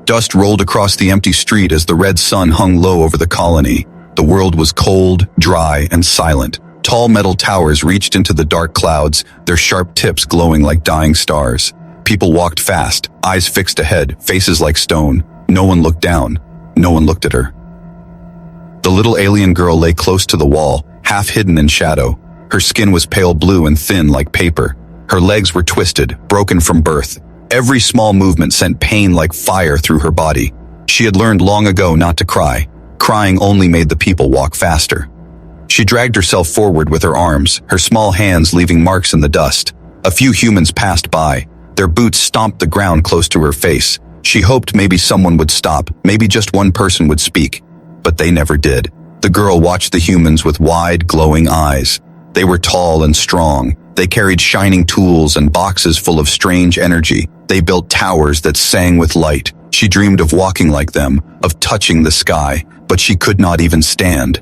Dust rolled across the empty street as the red sun hung low over the colony. The world was cold, dry, and silent. Tall metal towers reached into the dark clouds, their sharp tips glowing like dying stars. People walked fast, eyes fixed ahead, faces like stone. No one looked down. No one looked at her. The little alien girl lay close to the wall, half hidden in shadow. Her skin was pale blue and thin like paper. Her legs were twisted, broken from birth. Every small movement sent pain like fire through her body. She had learned long ago not to cry. Crying only made the people walk faster. She dragged herself forward with her arms, her small hands leaving marks in the dust. A few humans passed by. Their boots stomped the ground close to her face. She hoped maybe someone would stop, maybe just one person would speak. But they never did. The girl watched the humans with wide, glowing eyes. They were tall and strong. They carried shining tools and boxes full of strange energy. They built towers that sang with light. She dreamed of walking like them, of touching the sky, but she could not even stand.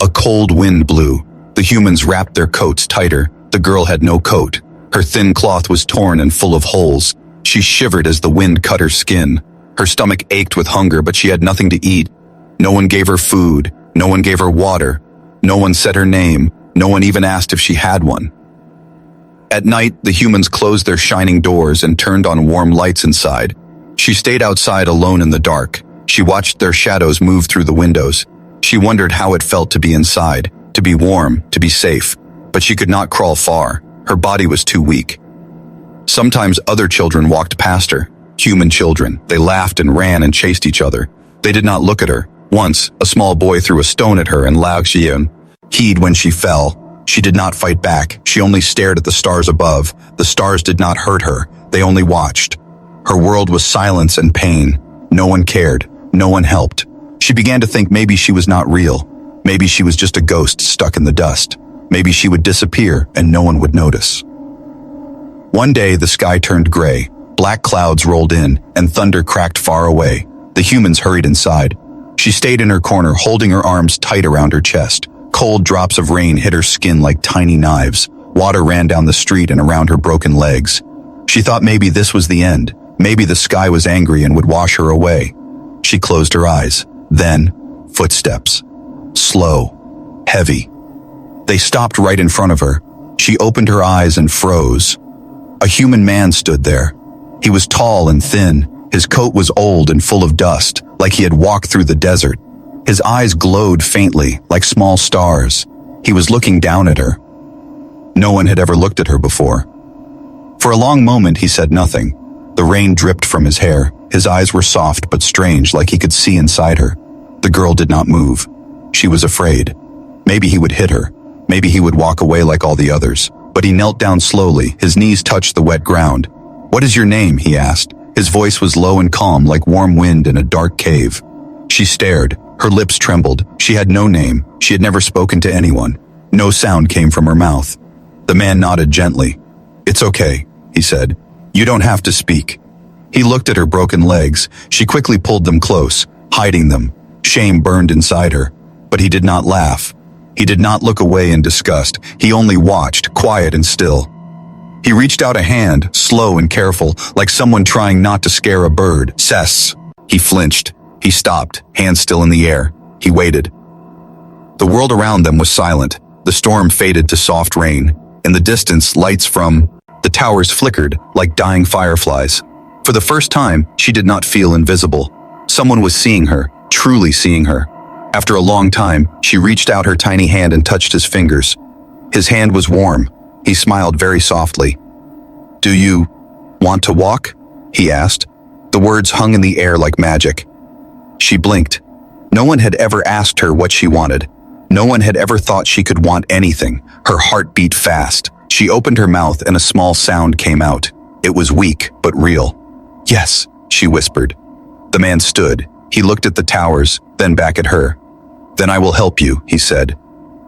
A cold wind blew. The humans wrapped their coats tighter. The girl had no coat. Her thin cloth was torn and full of holes. She shivered as the wind cut her skin. Her stomach ached with hunger, but she had nothing to eat. No one gave her food. No one gave her water. No one said her name. No one even asked if she had one. At night, the humans closed their shining doors and turned on warm lights inside. She stayed outside alone in the dark. She watched their shadows move through the windows. She wondered how it felt to be inside, to be warm, to be safe. But she could not crawl far. Her body was too weak. Sometimes other children walked past her. Human children. They laughed and ran and chased each other. They did not look at her. Once, a small boy threw a stone at her and Lao Xian heed when she fell. She did not fight back. She only stared at the stars above. The stars did not hurt her. They only watched. Her world was silence and pain. No one cared. No one helped. She began to think maybe she was not real. Maybe she was just a ghost stuck in the dust. Maybe she would disappear and no one would notice. One day, the sky turned gray. Black clouds rolled in and thunder cracked far away. The humans hurried inside. She stayed in her corner, holding her arms tight around her chest. Cold drops of rain hit her skin like tiny knives. Water ran down the street and around her broken legs. She thought maybe this was the end. Maybe the sky was angry and would wash her away. She closed her eyes. Then, footsteps. Slow. Heavy. They stopped right in front of her. She opened her eyes and froze. A human man stood there. He was tall and thin. His coat was old and full of dust, like he had walked through the desert. His eyes glowed faintly, like small stars. He was looking down at her. No one had ever looked at her before. For a long moment, he said nothing. The rain dripped from his hair. His eyes were soft but strange, like he could see inside her. The girl did not move. She was afraid. Maybe he would hit her. Maybe he would walk away like all the others. But he knelt down slowly. His knees touched the wet ground. "What is your name?" he asked. His voice was low and calm, like warm wind in a dark cave. She stared. Her lips trembled. She had no name. She had never spoken to anyone. No sound came from her mouth. The man nodded gently. "It's okay," he said. "You don't have to speak." He looked at her broken legs. She quickly pulled them close, hiding them. Shame burned inside her. But he did not laugh. He did not look away in disgust. He only watched, quiet and still. He reached out a hand, slow and careful, like someone trying not to scare a bird. "Cess." He flinched. He stopped, hands still in the air. He waited. The world around them was silent. The storm faded to soft rain. In the distance, lights from the towers flickered like dying fireflies. For the first time, she did not feel invisible. Someone was seeing her, truly seeing her. After a long time, she reached out her tiny hand and touched his fingers. His hand was warm. He smiled very softly. "Do you want to walk?" he asked. The words hung in the air like magic. She blinked. No one had ever asked her what she wanted. No one had ever thought she could want anything. Her heart beat fast. She opened her mouth and a small sound came out. It was weak, but real. "Yes," she whispered. The man stood. He looked at the towers, then back at her. "Then I will help you," he said.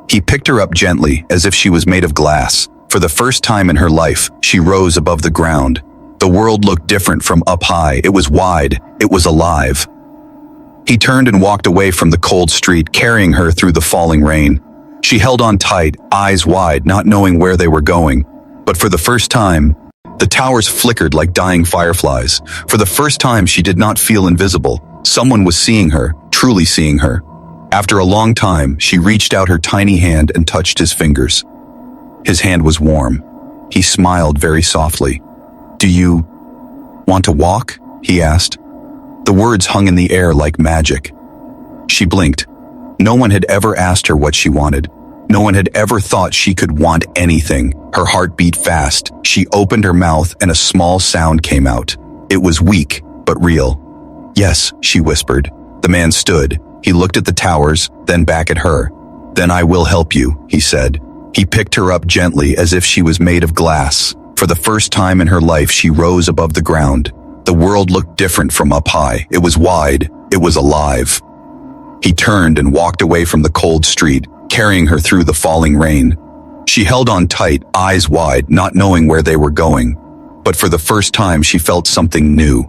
He picked her up gently, as if she was made of glass. For the first time in her life, she rose above the ground. The world looked different from up high. It was wide. It was alive. He turned and walked away from the cold street, carrying her through the falling rain. She held on tight, eyes wide, not knowing where they were going. But for the first time, The towers flickered like dying fireflies. For the first time, she did not feel invisible. Someone was seeing her, truly seeing her. After a long time, she reached out her tiny hand and touched his fingers. His hand was warm. He smiled very softly. "Do you want to walk?" he asked. The words hung in the air like magic. She blinked. No one had ever asked her what she wanted. No one had ever thought she could want anything. Her heart beat fast. She opened her mouth and a small sound came out. It was weak, but real. "Yes," she whispered. The man stood. He looked at the towers, then back at her. "Then I will help you," he said. He picked her up gently as if she was made of glass. For the first time in her life, she rose above the ground. The world looked different from up high. It was wide. It was alive. He turned and walked away from the cold street, carrying her through the falling rain. She held on tight, eyes wide, not knowing where they were going. But for the first time, she felt something new.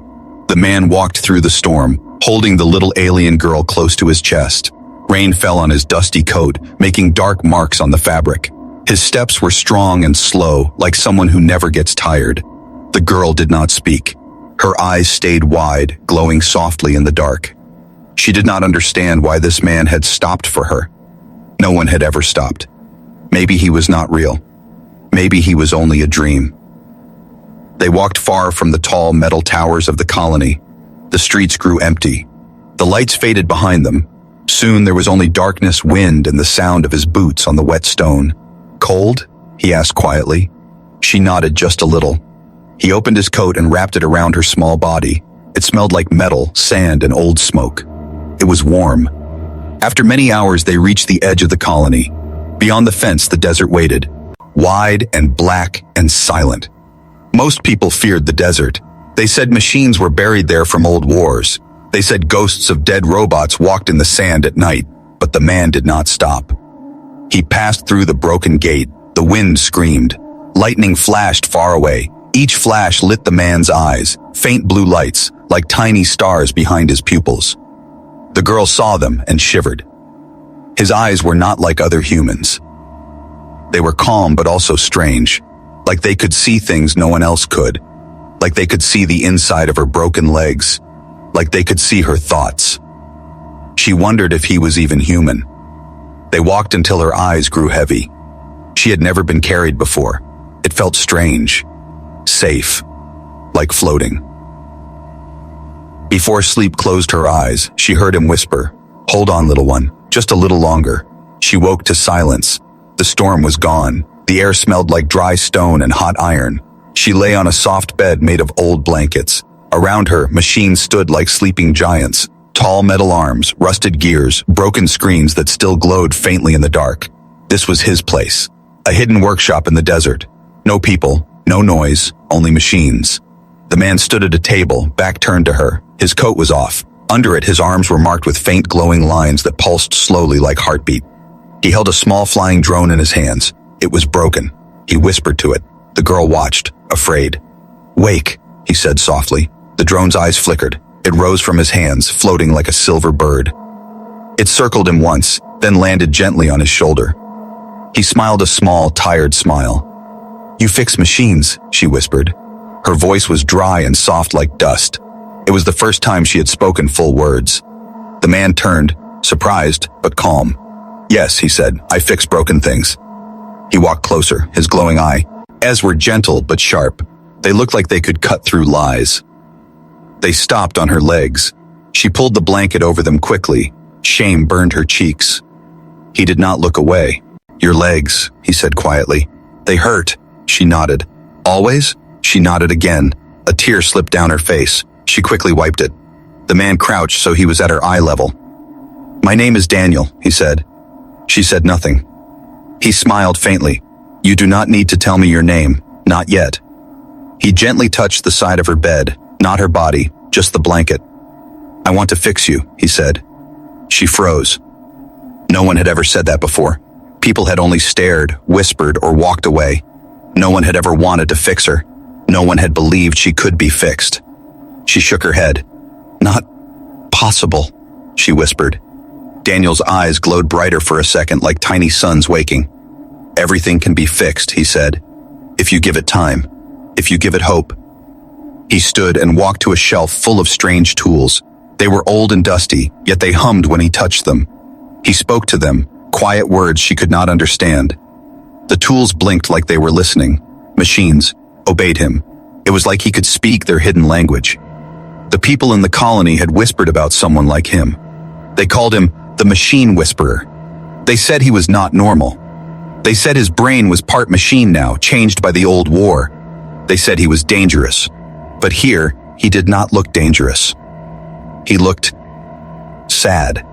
The man walked through the storm, holding the little alien girl close to his chest. Rain fell on his dusty coat, making dark marks on the fabric. His steps were strong and slow, like someone who never gets tired. The girl did not speak. Her eyes stayed wide, glowing softly in the dark. She did not understand why this man had stopped for her. No one had ever stopped. Maybe he was not real. Maybe he was only a dream. They walked far from the tall metal towers of the colony. The streets grew empty. The lights faded behind them. Soon there was only darkness, wind, and the sound of his boots on the wet stone. "Cold?" he asked quietly. She nodded just a little. He opened his coat and wrapped it around her small body. It smelled like metal, sand, and old smoke. It was warm. After many hours, they reached the edge of the colony. Beyond the fence, the desert waited, wide and black and silent. Most people feared the desert. They said machines were buried there from old wars. They said ghosts of dead robots walked in the sand at night, but the man did not stop. He passed through the broken gate. The wind screamed. Lightning flashed far away. Each flash lit the man's eyes, faint blue lights, like tiny stars behind his pupils. The girl saw them and shivered. His eyes were not like other humans. They were calm but also strange, like they could see things no one else could, like they could see the inside of her broken legs, like they could see her thoughts. She wondered if he was even human. They walked until her eyes grew heavy. She had never been carried before. It felt strange, safe, like floating. Before sleep closed her eyes, she heard him whisper, "Hold on, little one, just a little longer." She woke to silence. The storm was gone. The air smelled like dry stone and hot iron. She lay on a soft bed made of old blankets. Around her, machines stood like sleeping giants. Tall metal arms, rusted gears, broken screens that still glowed faintly in the dark. This was his place. A hidden workshop in the desert. No people, no noise, only machines. The man stood at a table, back turned to her. His coat was off. Under it, his arms were marked with faint glowing lines that pulsed slowly like heartbeat. He held a small flying drone in his hands. It was broken. He whispered to it. The girl watched, afraid. "Wake," he said softly. The drone's eyes flickered. It rose from his hands, floating like a silver bird. It circled him once, then landed gently on his shoulder. He smiled a small, tired smile. "You fix machines," she whispered. Her voice was dry and soft like dust. It was the first time she had spoken full words. The man turned, surprised, but calm. "Yes," he said, "I fix broken things." He walked closer, his glowing eyes were gentle but sharp. They looked like they could cut through lies. They stopped on her legs. She pulled the blanket over them quickly. Shame burned her cheeks. He did not look away. "Your legs," he said quietly. "They hurt." She nodded. "Always?" She nodded again. A tear slipped down her face. She quickly wiped it. The man crouched so he was at her eye level. "My name is Daniel," he said. She said nothing. He smiled faintly. "You do not need to tell me your name, not yet." He gently touched the side of her bed, not her body, just the blanket. "I want to fix you," he said. She froze. No one had ever said that before. People had only stared, whispered, or walked away. No one had ever wanted to fix her. No one had believed she could be fixed. She shook her head. "Not possible," she whispered. Daniel's eyes glowed brighter for a second, like tiny suns waking. "Everything can be fixed," he said. "If you give it time. if you give it hope. He stood and walked to a shelf full of strange tools. They were old and dusty, yet they hummed when he touched them. He spoke to them, quiet words she could not understand. The tools blinked like they were listening. Machines obeyed him. It was like he could speak their hidden language. The people in the colony had whispered about someone like him. They called him the Machine Whisperer. They said he was not normal. They said his brain was part machine now, changed by the old war. They said he was dangerous. But here, he did not look dangerous. He looked sad.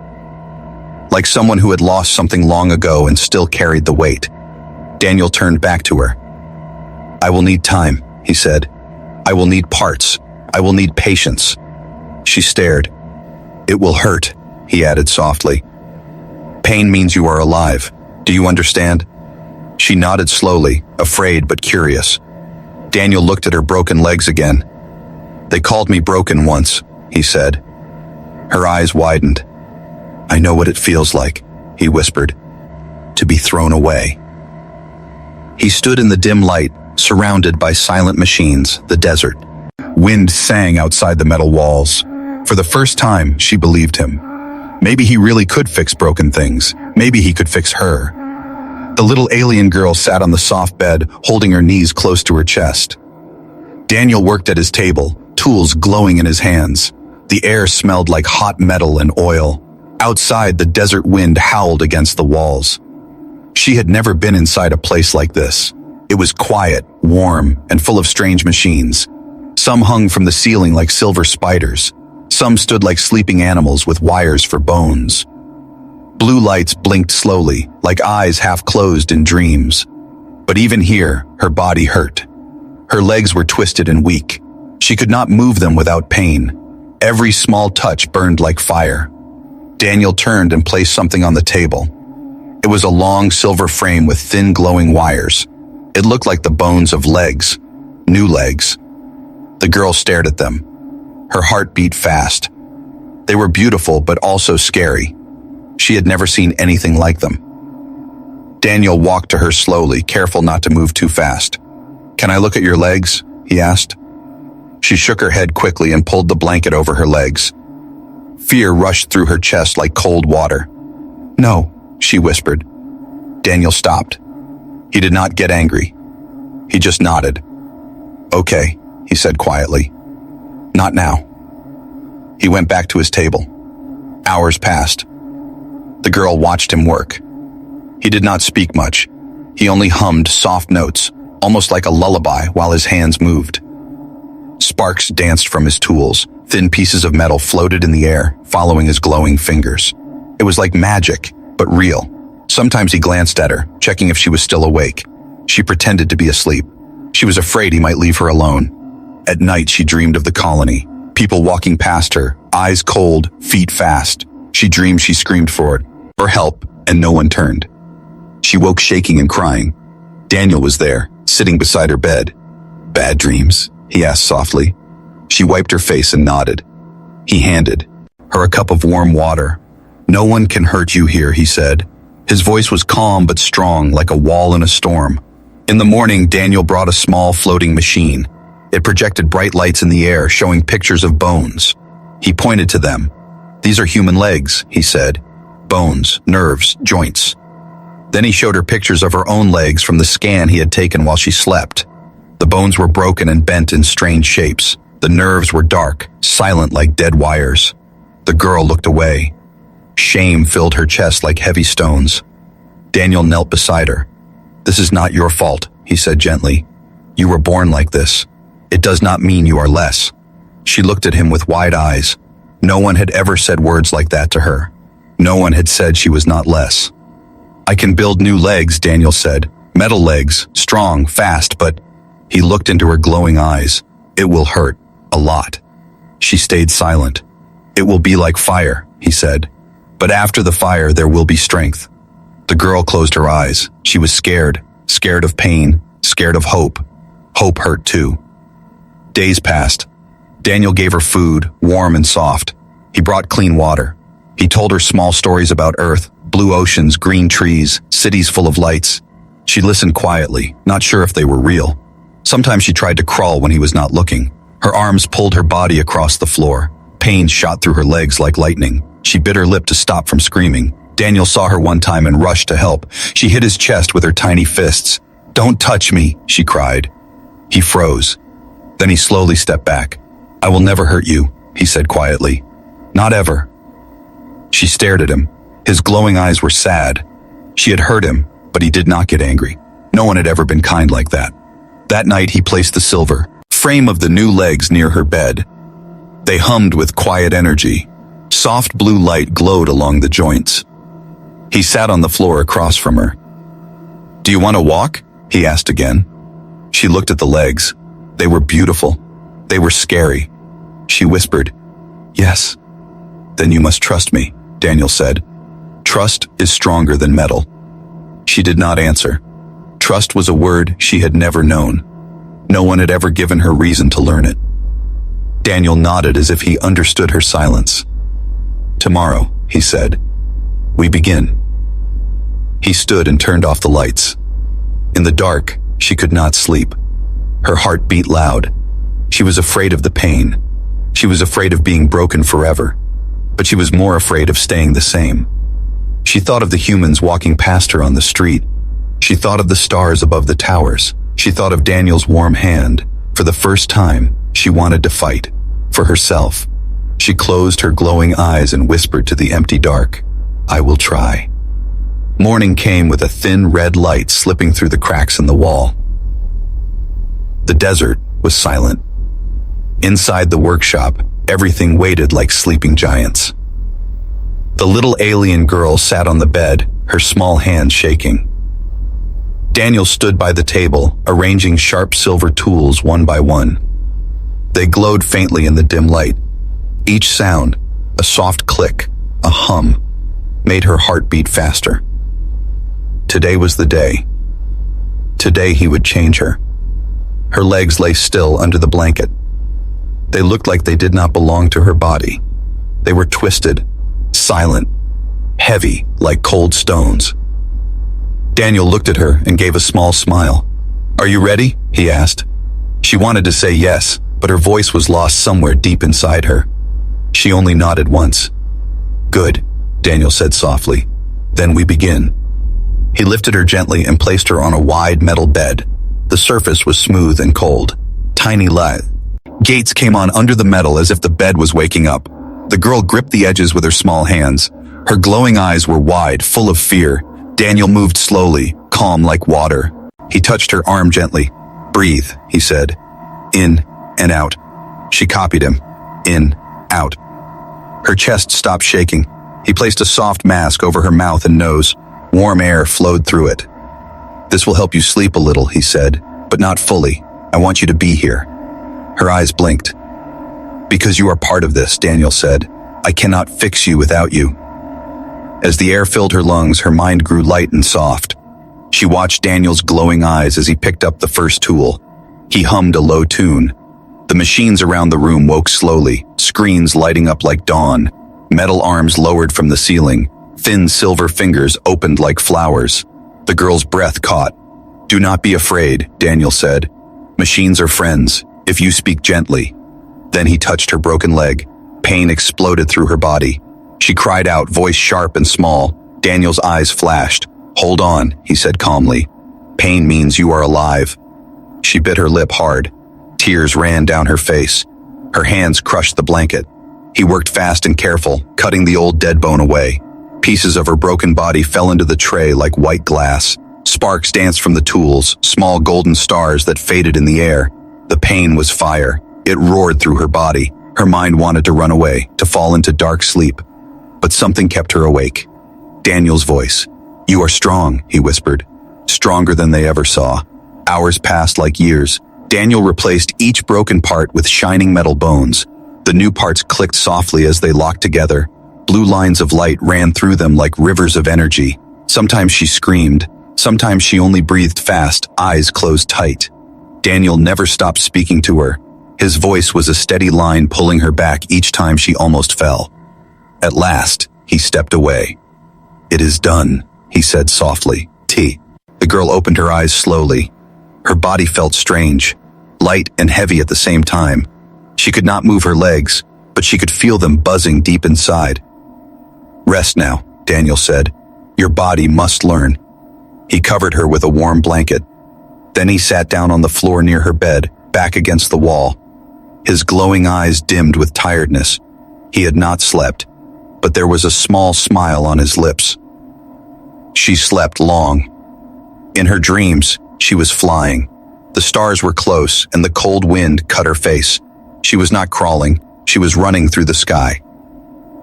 Like someone who had lost something long ago and still carried the weight. Daniel turned back to her. "I will need time," he said. "I will need parts. I will need patience." She stared. "It will hurt," he added softly. "Pain means you are alive. Do you understand?" She nodded slowly, afraid but curious. Daniel looked at her broken legs again. "They called me broken once," he said. Her eyes widened. "I know what it feels like," he whispered. "To be thrown away." He stood in the dim light, surrounded by silent machines, the desert. Wind sang outside the metal walls. For the first time, she believed him. Maybe he really could fix broken things. Maybe he could fix her. The little alien girl sat on the soft bed, holding her knees close to her chest. Daniel worked at his table, tools glowing in his hands. The air smelled like hot metal and oil. Outside, the desert wind howled against the walls. She had never been inside a place like this. It was quiet, warm, and full of strange machines. Some hung from the ceiling like silver spiders. Some stood like sleeping animals with wires for bones. Blue lights blinked slowly, like eyes half closed in dreams. But even here, her body hurt. Her legs were twisted and weak. She could not move them without pain. Every small touch burned like fire. Daniel turned and placed something on the table. It was a long silver frame with thin glowing wires. It looked like the bones of legs. New legs. The girl stared at them. Her heart beat fast. They were beautiful but also scary. She had never seen anything like them. Daniel walked to her slowly, careful not to move too fast. "Can I look at your legs?" he asked. She shook her head quickly and pulled the blanket over her legs. Fear rushed through her chest like cold water. "No," she whispered. Daniel stopped. He did not get angry. He just nodded. "Okay," he said quietly. "Not now." He went back to his table. Hours passed. The girl watched him work. He did not speak much. He only hummed soft notes, almost like a lullaby, while his hands moved. Sparks danced from his tools. Thin pieces of metal floated in the air, following his glowing fingers. It was like magic, but real. Sometimes he glanced at her, checking if she was still awake. She pretended to be asleep. She was afraid he might leave her alone. At night, she dreamed of the colony. People walking past her, eyes cold, feet fast. She dreamed she screamed for help, and no one turned. She woke shaking and crying. Daniel was there, sitting beside her bed. "Bad dreams?" he asked softly. She wiped her face and nodded. He handed her a cup of warm water. "No one can hurt you here," he said. His voice was calm but strong, like a wall in a storm. In the morning, Daniel brought a small floating machine. It projected bright lights in the air, showing pictures of bones. He pointed to them. "These are human legs," he said. "Bones, nerves, joints." Then he showed her pictures of her own legs from the scan he had taken while she slept. The bones were broken and bent in strange shapes. The nerves were dark, silent like dead wires. The girl looked away. Shame filled her chest like heavy stones. Daniel knelt beside her. "This is not your fault," he said gently. "You were born like this. It does not mean you are less." She looked at him with wide eyes. No one had ever said words like that to her. No one had said she was not less. "I can build new legs," Daniel said. "Metal legs, strong, fast, but..." He looked into her glowing eyes. "It will hurt. A lot." She stayed silent. "It will be like fire," he said. "But after the fire, there will be strength." The girl closed her eyes. She was scared. Scared of pain. Scared of hope. Hope hurt too. Days passed. Daniel gave her food, warm and soft. He brought clean water. He told her small stories about Earth, blue oceans, green trees, cities full of lights. She listened quietly, not sure if they were real. Sometimes she tried to crawl when he was not looking. Her arms pulled her body across the floor. Pain shot through her legs like lightning. She bit her lip to stop from screaming. Daniel saw her one time and rushed to help. She hit his chest with her tiny fists. "Don't touch me," she cried. He froze. Then he slowly stepped back. "I will never hurt you," he said quietly. "Not ever." She stared at him. His glowing eyes were sad. She had hurt him, but he did not get angry. No one had ever been kind like that. That night he placed the silver frame of the new legs near her bed. They hummed with quiet energy. Soft blue light glowed along the joints. He sat on the floor across from her. "Do you want to walk?" he asked again. She looked at the legs. They were beautiful. They were scary. She whispered, "Yes." "Then you must trust me," Daniel said. "Trust is stronger than metal." She did not answer. Trust was a word she had never known. No one had ever given her reason to learn it. Daniel nodded as if he understood her silence. "Tomorrow," he said, "we begin." He stood and turned off the lights. In the dark, she could not sleep. Her heart beat loud. She was afraid of the pain. She was afraid of being broken forever. But she was more afraid of staying the same. She thought of the humans walking past her on the street. She thought of the stars above the towers. She thought of Daniel's warm hand. For the first time, she wanted to fight. For herself. She closed her glowing eyes and whispered to the empty dark, "I will try." Morning came with a thin red light slipping through the cracks in the wall. The desert was silent. Inside the workshop, everything waited like sleeping giants. The little alien girl sat on the bed, her small hands shaking. Daniel stood by the table, arranging sharp silver tools one by one. They glowed faintly in the dim light. Each sound, a soft click, a hum, made her heart beat faster. Today was the day. Today he would change her. Her legs lay still under the blanket. They looked like they did not belong to her body. They were twisted, silent, heavy like cold stones. Daniel looked at her and gave a small smile. "Are you ready?" he asked. She wanted to say yes, but her voice was lost somewhere deep inside her. She only nodded once. "Good," Daniel said softly. "Then we begin." He lifted her gently and placed her on a wide metal bed. The surface was smooth and cold. Tiny light gates came on under the metal as if the bed was waking up. The girl gripped the edges with her small hands. Her glowing eyes were wide, full of fear. Daniel moved slowly, calm like water. He touched her arm gently. "Breathe," he said. "In and out." She copied him. In, out. Her chest stopped shaking. He placed a soft mask over her mouth and nose. Warm air flowed through it. "This will help you sleep a little," he said, "but not fully. I want you to be here." Her eyes blinked. "Because you are part of this," Daniel said. "I cannot fix you without you." As the air filled her lungs, her mind grew light and soft. She watched Daniel's glowing eyes as he picked up the first tool. He hummed a low tune. The machines around the room woke slowly, screens lighting up like dawn. Metal arms lowered from the ceiling. Thin silver fingers opened like flowers. The girl's breath caught. "Do not be afraid," Daniel said. "Machines are friends, if you speak gently." Then he touched her broken leg. Pain exploded through her body. She cried out, voice sharp and small. Daniel's eyes flashed. "Hold on," he said calmly. "Pain means you are alive." She bit her lip hard. Tears ran down her face. Her hands crushed the blanket. He worked fast and careful, cutting the old dead bone away. Pieces of her broken body fell into the tray like white glass. Sparks danced from the tools, small golden stars that faded in the air. The pain was fire. It roared through her body. Her mind wanted to run away, to fall into dark sleep. But something kept her awake. Daniel's voice. "You are strong," he whispered. Stronger than they ever saw. Hours passed like years. Daniel replaced each broken part with shining metal bones. The new parts clicked softly as they locked together. Blue lines of light ran through them like rivers of energy. Sometimes she screamed. Sometimes she only breathed fast, eyes closed tight. Daniel never stopped speaking to her. His voice was a steady line pulling her back each time she almost fell. At last, he stepped away. "It is done," he said softly. "T." The girl opened her eyes slowly. Her body felt strange, light and heavy at the same time. She could not move her legs, but she could feel them buzzing deep inside. "Rest now," Daniel said. "Your body must learn." He covered her with a warm blanket. Then he sat down on the floor near her bed, back against the wall. His glowing eyes dimmed with tiredness. He had not slept, but there was a small smile on his lips. She slept long. In her dreams, she was flying. The stars were close, and the cold wind cut her face. She was not crawling, she was running through the sky.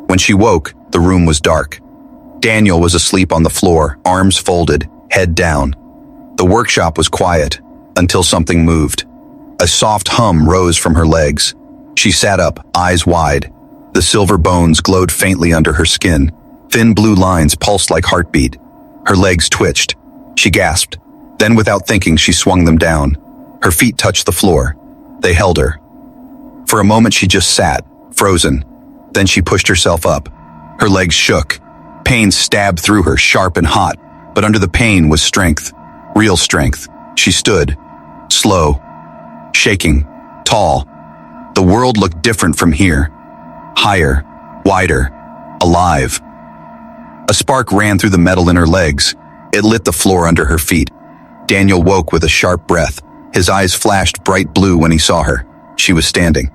When she woke, the room was dark. Daniel was asleep on the floor, arms folded, head down. The workshop was quiet, until something moved. A soft hum rose from her legs. She sat up, eyes wide. The silver bones glowed faintly under her skin. Thin blue lines pulsed like heartbeat. Her legs twitched. She gasped. Then without thinking, she swung them down. Her feet touched the floor. They held her. For a moment she just sat, frozen. Then she pushed herself up. Her legs shook. Pain stabbed through her, sharp and hot, but under the pain was strength. Real strength. She stood. Slow. Shaking. Tall. The world looked different from here. Higher. Wider. Alive. A spark ran through the metal in her legs. It lit the floor under her feet. Daniel woke with a sharp breath. His eyes flashed bright blue when he saw her. She was standing.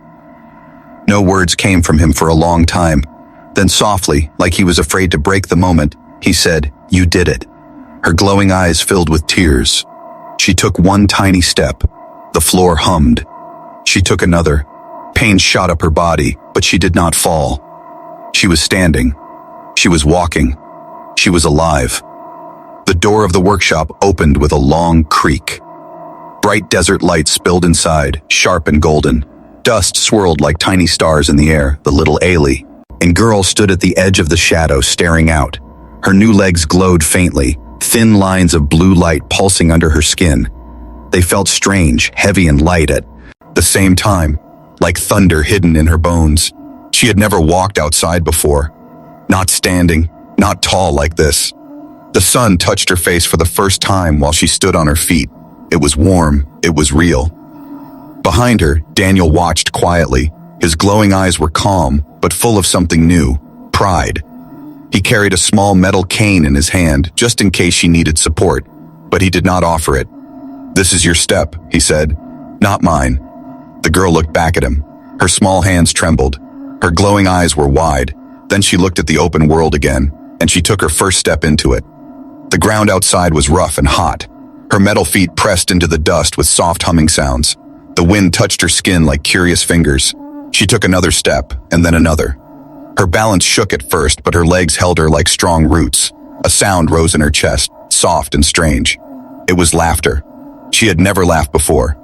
No words came from him for a long time. Then softly, like he was afraid to break the moment, he said, "You did it." Her glowing eyes filled with tears. She took one tiny step. The floor hummed. She took another. Pain shot up her body, but she did not fall. She was standing. She was walking. She was alive. The door of the workshop opened with a long creak. Bright desert lights spilled inside, sharp and golden. Dust swirled like tiny stars in the air, the little Ailey. And girl stood at the edge of the shadow, staring out. Her new legs glowed faintly, thin lines of blue light pulsing under her skin. They felt strange, heavy and light at the same time, like thunder hidden in her bones. She had never walked outside before. Not standing, not tall like this. The sun touched her face for the first time while she stood on her feet. It was warm, it was real. Behind her, Daniel watched quietly. His glowing eyes were calm, but full of something new, pride. He carried a small metal cane in his hand, just in case she needed support, but he did not offer it. "This is your step," he said. "Not mine." The girl looked back at him. Her small hands trembled. Her glowing eyes were wide. Then she looked at the open world again, and she took her first step into it. The ground outside was rough and hot. Her metal feet pressed into the dust with soft humming sounds. The wind touched her skin like curious fingers. She took another step, and then another. Her balance shook at first, but her legs held her like strong roots. A sound rose in her chest, soft and strange. It was laughter. She had never laughed before.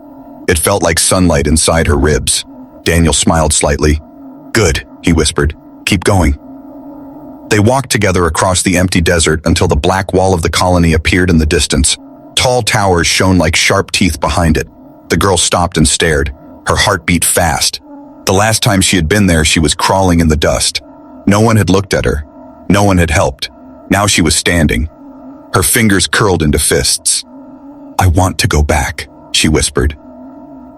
It felt like sunlight inside her ribs. Daniel smiled slightly. "Good," he whispered. "Keep going." They walked together across the empty desert until the black wall of the colony appeared in the distance. Tall towers shone like sharp teeth behind it. The girl stopped and stared. Her heart beat fast. The last time she had been there, she was crawling in the dust. No one had looked at her. No one had helped. Now she was standing. Her fingers curled into fists. "I want to go back," she whispered.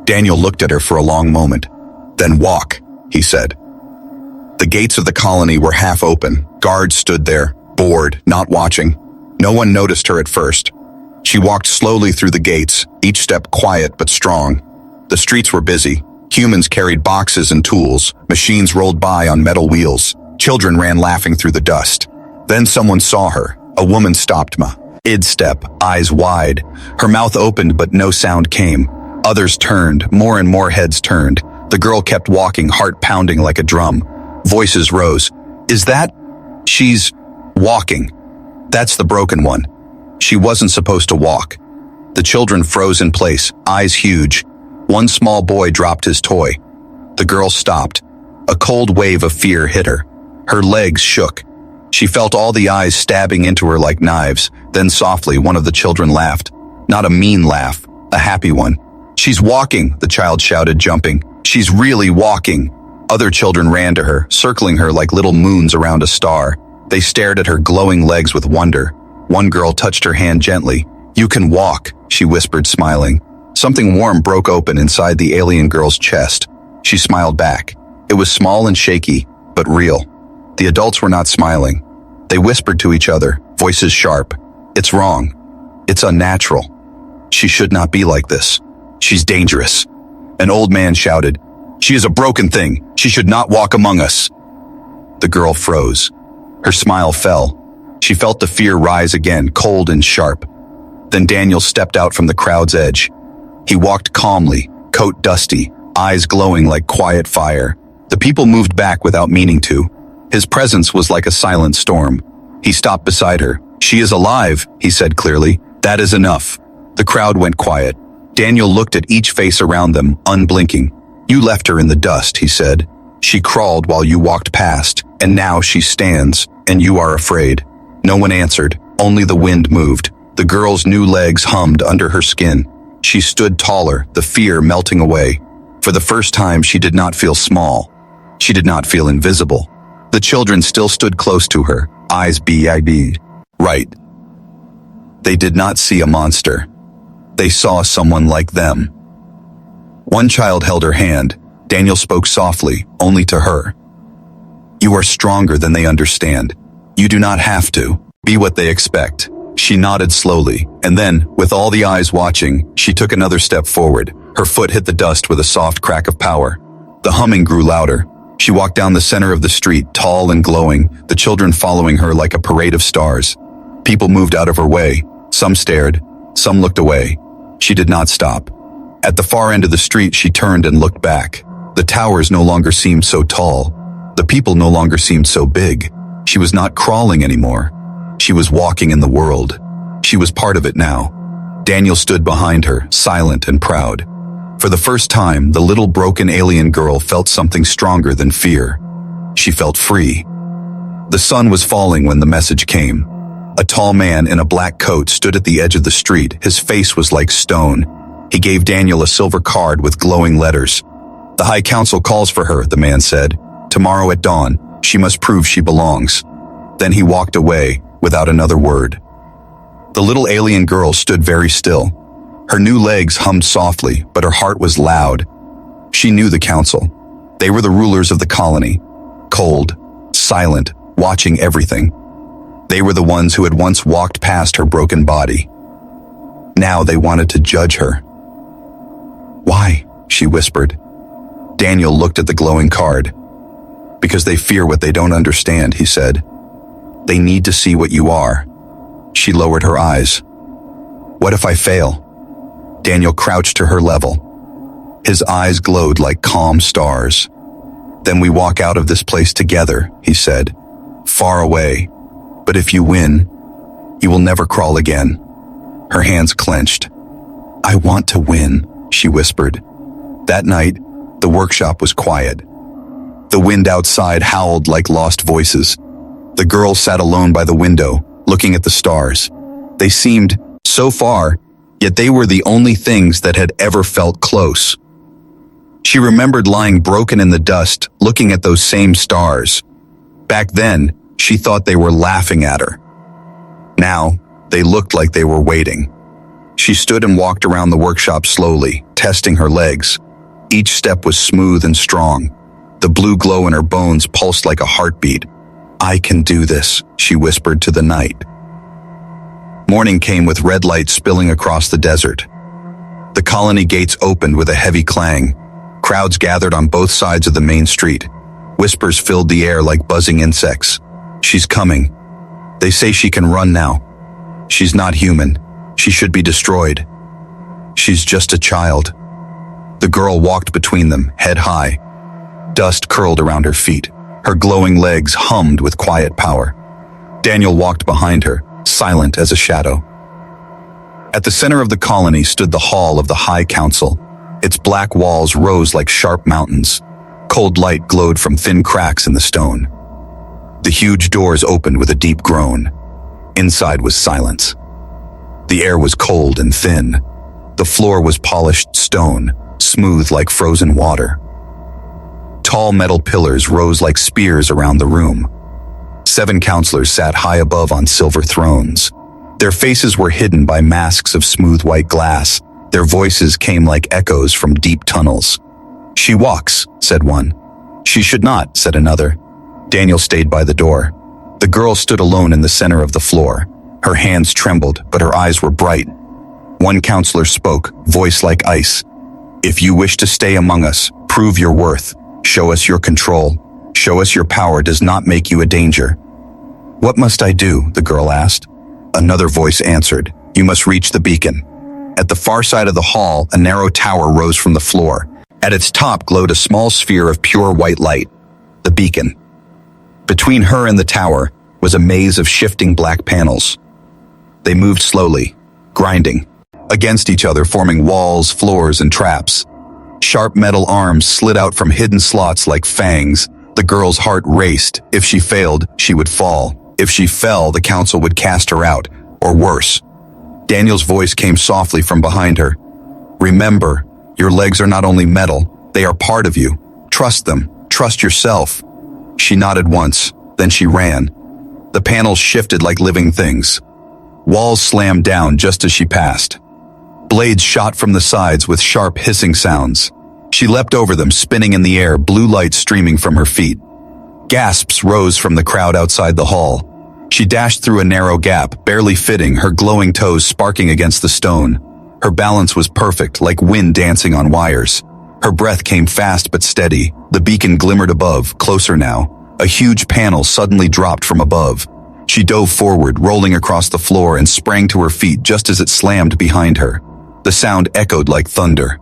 Daniel looked at her for a long moment. "Then walk," he said. The gates of the colony were half open. Guards stood there, bored, not watching. No one noticed her at first. She walked slowly through the gates, each step quiet but strong. The streets were busy. Humans carried boxes and tools. Machines rolled by on metal wheels. Children ran laughing through the dust. Then someone saw her. A woman stopped mid step, eyes wide. Her mouth opened but no sound came. Others turned, more and more heads turned. The girl kept walking, heart pounding like a drum. Voices rose. "Is that? She's walking. That's the broken one. She wasn't supposed to walk." The children froze in place, eyes huge. One small boy dropped his toy. The girl stopped. A cold wave of fear hit her. Her legs shook. She felt all the eyes stabbing into her like knives. Then softly, one of the children laughed. Not a mean laugh, a happy one. "She's walking," the child shouted, jumping. "She's really walking." Other children ran to her, circling her like little moons around a star. They stared at her glowing legs with wonder. One girl touched her hand gently. "You can walk," she whispered, smiling. Something warm broke open inside the alien girl's chest. She smiled back. It was small and shaky, but real. The adults were not smiling. They whispered to each other, voices sharp. It's wrong. It's unnatural. She should not be like this. She's dangerous. An old man shouted, "She is a broken thing. She should not walk among us." The girl froze. Her smile fell. She felt the fear rise again, cold and sharp. Then Daniel stepped out from the crowd's edge. He walked calmly, coat dusty, eyes glowing like quiet fire. The people moved back without meaning to. His presence was like a silent storm. He stopped beside her. "She is alive," he said clearly. "That is enough." The crowd went quiet. Daniel looked at each face around them, unblinking. "You left her in the dust," he said. "She crawled while you walked past, and now she stands, and you are afraid." No one answered. Only the wind moved. The girl's new legs hummed under her skin. She stood taller, the fear melting away. For the first time, she did not feel small. She did not feel invisible. The children still stood close to her, eyes big. Right. They did not see a monster. They saw someone like them. One child held her hand. Daniel spoke softly, only to her. "You are stronger than they understand. You do not have to. Be what they expect." She nodded slowly, and then, with all the eyes watching, she took another step forward. Her foot hit the dust with a soft crack of power. The humming grew louder. She walked down the center of the street, tall and glowing, the children following her like a parade of stars. People moved out of her way. Some stared, some looked away. She did not stop. At the far end of the street, she turned and looked back. The towers no longer seemed so tall. The people no longer seemed so big. She was not crawling anymore. She was walking in the world. She was part of it now. Daniel stood behind her, silent and proud. For the first time, the little broken alien girl felt something stronger than fear. She felt free. The sun was falling when the message came. A tall man in a black coat stood at the edge of the street. His face was like stone. He gave Daniel a silver card with glowing letters. "The High Council calls for her," the man said. "Tomorrow at dawn, she must prove she belongs." Then he walked away, without another word. The little alien girl stood very still. Her new legs hummed softly, but her heart was loud. She knew the council. They were the rulers of the colony. Cold, silent, watching everything. They were the ones who had once walked past her broken body. Now they wanted to judge her. "Why?" she whispered. Daniel looked at the glowing card. "Because they fear what they don't understand," he said. "They need to see what you are." She lowered her eyes. "What if I fail?" Daniel crouched to her level. His eyes glowed like calm stars. "Then we walk out of this place together," he said. "Far away. But if you win, you will never crawl again." Her hands clenched. "I want to win," she whispered. That night, the workshop was quiet. The wind outside howled like lost voices. The girl sat alone by the window, looking at the stars. They seemed so far, yet they were the only things that had ever felt close. She remembered lying broken in the dust, looking at those same stars. Back then, she thought they were laughing at her. Now, they looked like they were waiting. She stood and walked around the workshop slowly, testing her legs. Each step was smooth and strong. The blue glow in her bones pulsed like a heartbeat. "I can do this," she whispered to the night. Morning came with red light spilling across the desert. The colony gates opened with a heavy clang. Crowds gathered on both sides of the main street. Whispers filled the air like buzzing insects. "She's coming. They say she can run now. She's not human. She should be destroyed. She's just a child." The girl walked between them, head high. Dust curled around her feet. Her glowing legs hummed with quiet power. Daniel walked behind her, silent as a shadow. At the center of the colony stood the hall of the High Council. Its black walls rose like sharp mountains. Cold light glowed from thin cracks in the stone. The huge doors opened with a deep groan. Inside was silence. The air was cold and thin. The floor was polished stone, smooth like frozen water. Tall metal pillars rose like spears around the room. 7 counselors sat high above on silver thrones. Their faces were hidden by masks of smooth white glass. Their voices came like echoes from deep tunnels. "She walks," said one. "She should not," said another. Daniel stayed by the door. The girl stood alone in the center of the floor. Her hands trembled, but her eyes were bright. One counselor spoke, voice like ice. "If you wish to stay among us, prove your worth. Show us your control. Show us your power does not make you a danger." "What must I do?" the girl asked. Another voice answered, "You must reach the beacon." At the far side of the hall, a narrow tower rose from the floor. At its top glowed a small sphere of pure white light, the beacon. Between her and the tower was a maze of shifting black panels. They moved slowly, grinding, against each other, forming walls, floors, and traps. Sharp metal arms slid out from hidden slots like fangs. The girl's heart raced. If she failed, she would fall. If she fell, the council would cast her out, or worse. Daniel's voice came softly from behind her. "Remember, your legs are not only metal, they are part of you. Trust them. Trust yourself." She nodded once, then she ran. The panels shifted like living things. Walls slammed down just as she passed. Blades shot from the sides with sharp hissing sounds. She leapt over them, spinning in the air, blue light streaming from her feet. Gasps rose from the crowd outside the hall. She dashed through a narrow gap, barely fitting, her glowing toes sparking against the stone. Her balance was perfect, like wind dancing on wires. Her breath came fast but steady. The beacon glimmered above, closer now. A huge panel suddenly dropped from above. She dove forward, rolling across the floor, and sprang to her feet just as it slammed behind her. The sound echoed like thunder.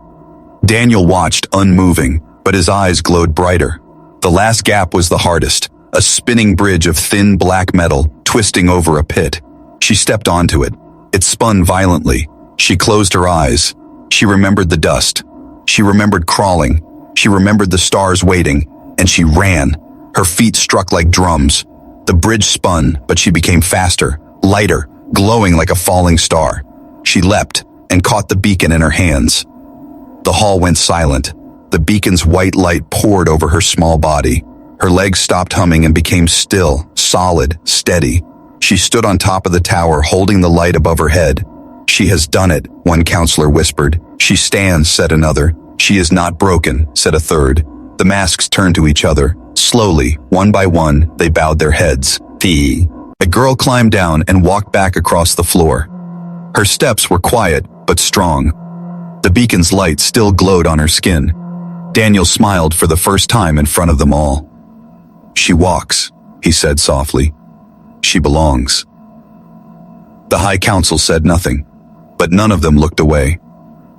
Daniel watched, unmoving, but his eyes glowed brighter. The last gap was the hardest, a spinning bridge of thin black metal, twisting over a pit. She stepped onto it. It spun violently. She closed her eyes. She remembered the dust. She remembered crawling. She remembered the stars waiting, and she ran. Her feet struck like drums. The bridge spun, but she became faster, lighter, glowing like a falling star. She leapt and caught the beacon in her hands. The hall went silent. The beacon's white light poured over her small body. Her legs stopped humming and became still, solid, steady. She stood on top of the tower, holding the light above her head. "She has done it," one counselor whispered. "She stands," said another. "She is not broken," said a third. The masks turned to each other. Slowly, one by one, they bowed their heads. A girl climbed down and walked back across the floor. Her steps were quiet, but strong. The beacon's light still glowed on her skin. Daniel smiled for the first time in front of them all. "She walks," he said softly. "She belongs." The High Council said nothing, but none of them looked away.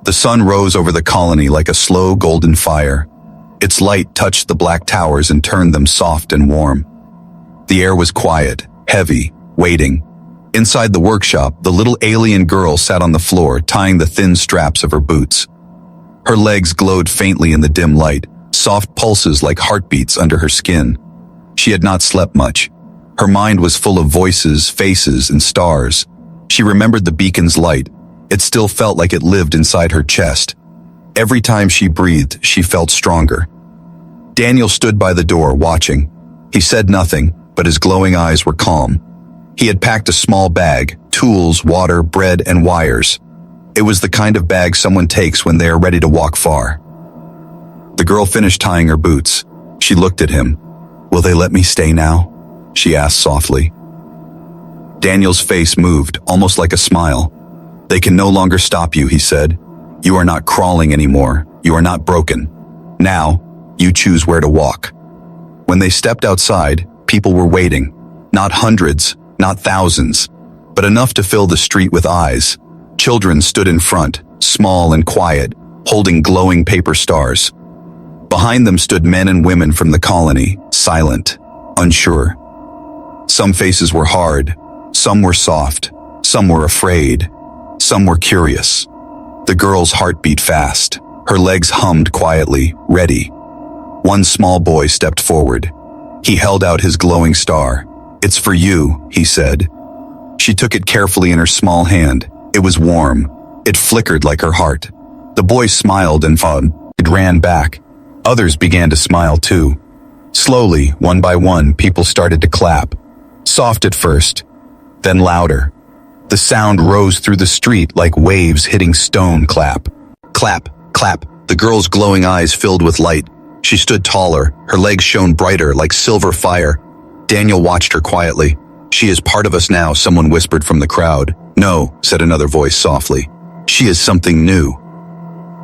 The sun rose over the colony like a slow golden fire. Its light touched the black towers and turned them soft and warm. The air was quiet, heavy, waiting. Inside the workshop, the little alien girl sat on the floor, tying the thin straps of her boots. Her legs glowed faintly in the dim light, soft pulses like heartbeats under her skin. She had not slept much. Her mind was full of voices, faces, and stars. She remembered the beacon's light. It still felt like it lived inside her chest. Every time she breathed, she felt stronger. Daniel stood by the door, watching. He said nothing, but his glowing eyes were calm. He had packed a small bag, tools, water, bread, and wires. It was the kind of bag someone takes when they are ready to walk far. The girl finished tying her boots. She looked at him. "Will they let me stay now?" she asked softly. Daniel's face moved, almost like a smile. "They can no longer stop you," he said. "You are not crawling anymore. You are not broken. Now, you choose where to walk." When they stepped outside, people were waiting. Not hundreds, not thousands, but enough to fill the street with eyes. Children stood in front, small and quiet, holding glowing paper stars. Behind them stood men and women from the colony, silent, unsure. Some faces were hard, some were soft, some were afraid, some were curious. The girl's heart beat fast. Her legs hummed quietly, ready. One small boy stepped forward. He held out his glowing star. "It's for you," he said. She took it carefully in her small hand. It was warm. It flickered like her heart. The boy smiled and it ran back. Others began to smile too. Slowly, one by one, people started to clap. Soft at first, then louder. The sound rose through the street like waves hitting stone. Clap. Clap, clap. The girl's glowing eyes filled with light. She stood taller, her legs shone brighter like silver fire. Daniel watched her quietly. She is part of us now, someone whispered from the crowd. No, said another voice softly. She is something new.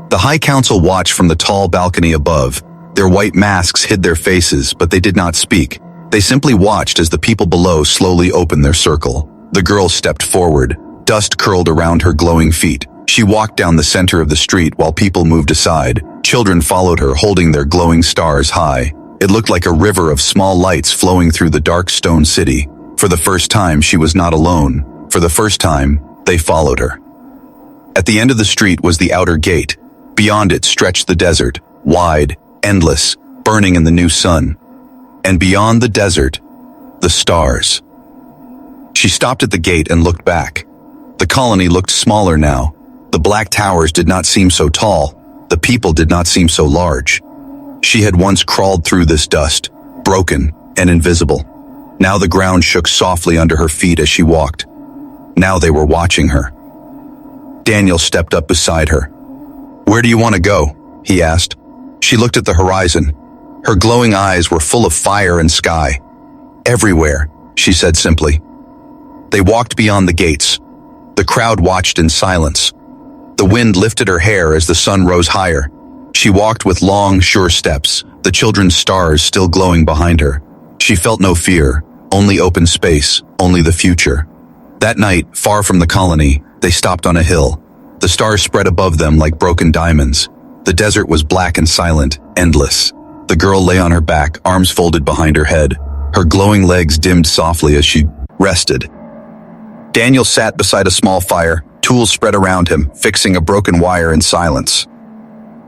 The High Council watched from the tall balcony above. Their white masks hid their faces, but they did not speak. They simply watched as the people below slowly opened their circle. The girl stepped forward. Dust curled around her glowing feet. She walked down the center of the street while people moved aside. Children followed her, holding their glowing stars high. It looked like a river of small lights flowing through the dark stone city. For the first time, she was not alone. For the first time, they followed her. At the end of the street was the outer gate. Beyond it stretched the desert, wide, endless, burning in the new sun. And beyond the desert, the stars. She stopped at the gate and looked back. The colony looked smaller now. The black towers did not seem so tall. The people did not seem so large. She had once crawled through this dust, broken and invisible. Now the ground shook softly under her feet as she walked. Now they were watching her. Daniel stepped up beside her. "Where do you want to go?" he asked. She looked at the horizon. Her glowing eyes were full of fire and sky. "Everywhere," she said simply. They walked beyond the gates. The crowd watched in silence. The wind lifted her hair as the sun rose higher. She walked with long, sure steps, the children's stars still glowing behind her. She felt no fear, only open space, only the future. That night, far from the colony, they stopped on a hill. The stars spread above them like broken diamonds. The desert was black and silent, endless. The girl lay on her back, arms folded behind her head. Her glowing legs dimmed softly as she rested. Daniel sat beside a small fire, tools spread around him, fixing a broken wire in silence.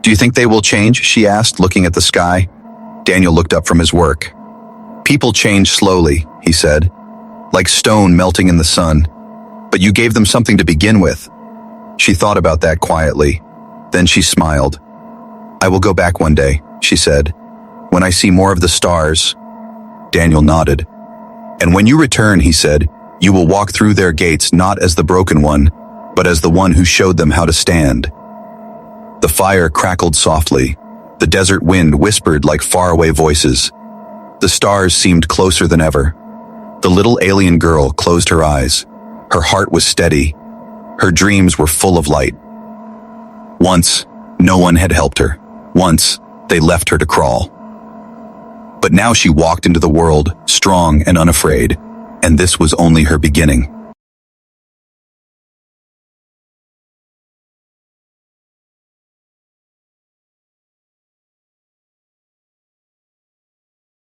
"Do you think they will change?" she asked, looking at the sky. Daniel looked up from his work. "People change slowly," he said, "like stone melting in the sun. But you gave them something to begin with." She thought about that quietly. Then she smiled. "I will go back one day," she said, "when I see more of the stars." Daniel nodded. "And when you return," he said, "you will walk through their gates not as the broken one, but as the one who showed them how to stand." The fire crackled softly. The desert wind whispered like faraway voices. The stars seemed closer than ever. The little alien girl closed her eyes. Her heart was steady. Her dreams were full of light. Once, no one had helped her. Once, they left her to crawl. But now she walked into the world, strong and unafraid, and this was only her beginning.